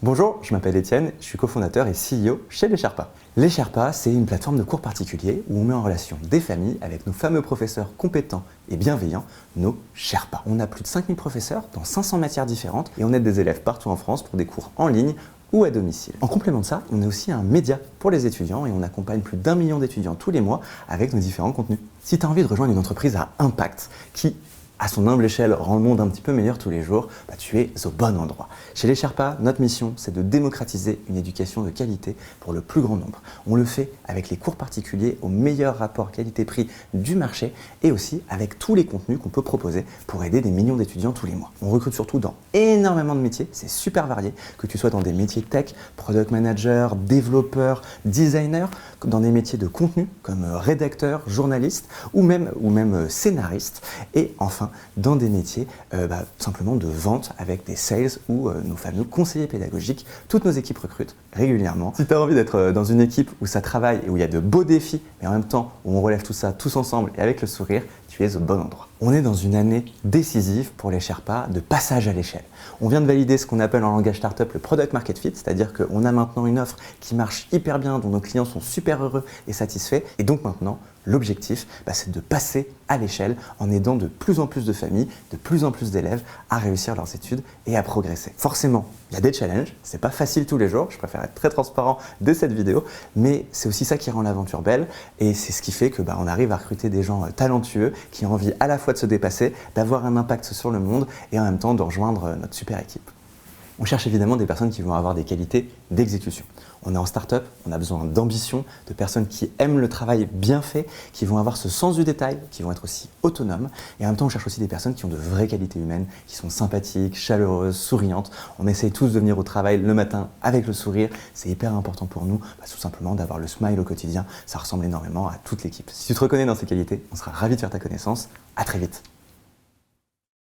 Bonjour, je m'appelle Étienne, je suis cofondateur et CEO chez Les Sherpas. Les Sherpas, c'est une plateforme de cours particuliers où on met en relation des familles avec nos fameux professeurs compétents et bienveillants, nos Sherpas. On a plus de 5000 professeurs dans 500 matières différentes et on aide des élèves partout en France pour des cours en ligne ou à domicile. En complément de ça, on est aussi un média pour les étudiants et on accompagne plus d'1 million d'étudiants tous les mois avec nos différents contenus. Si tu as envie de rejoindre une entreprise à impact qui, à son humble échelle, rend le monde un petit peu meilleur tous les jours, tu es au bon endroit. Chez les Sherpas, notre mission, c'est de démocratiser une éducation de qualité pour le plus grand nombre. On le fait avec les cours particuliers au meilleur rapport qualité-prix du marché et aussi avec tous les contenus qu'on peut proposer pour aider des millions d'étudiants tous les mois. On recrute surtout dans énormément de métiers, c'est super varié, que tu sois dans des métiers tech, product manager, développeur, designer, dans des métiers de contenu comme rédacteur, journaliste ou même scénariste et enfin dans des métiers simplement de vente avec des sales ou nos fameux conseillers pédagogiques. Toutes nos équipes recrutent régulièrement. Si tu as envie d'être dans une équipe où ça travaille et où il y a de beaux défis, mais en même temps où on relève tout ça tous ensemble et avec le sourire, tu es au bon endroit. On est dans une année décisive pour les Sherpas de passage à l'échelle. On vient de valider ce qu'on appelle en langage startup le product market fit, c'est-à-dire qu'on a maintenant une offre qui marche hyper bien, dont nos clients sont super heureux et satisfaits. Et donc maintenant, l'objectif, c'est de passer à l'échelle en aidant de plus en plus de familles, de plus en plus d'élèves à réussir leurs études et à progresser. Forcément, il y a des challenges, c'est pas facile tous les jours, je préfère être très transparent dès cette vidéo, mais c'est aussi ça qui rend l'aventure belle et c'est ce qui fait que on arrive à recruter des gens talentueux qui ont envie à la fois de se dépasser, d'avoir un impact sur le monde et en même temps de rejoindre notre super équipe. On cherche évidemment des personnes qui vont avoir des qualités d'exécution. On est en start-up, on a besoin d'ambition, de personnes qui aiment le travail bien fait, qui vont avoir ce sens du détail, qui vont être aussi autonomes. Et en même temps, on cherche aussi des personnes qui ont de vraies qualités humaines, qui sont sympathiques, chaleureuses, souriantes. On essaye tous de venir au travail le matin avec le sourire. C'est hyper important pour nous, tout simplement d'avoir le smile au quotidien. Ça ressemble énormément à toute l'équipe. Si tu te reconnais dans ces qualités, on sera ravis de faire ta connaissance. À très vite.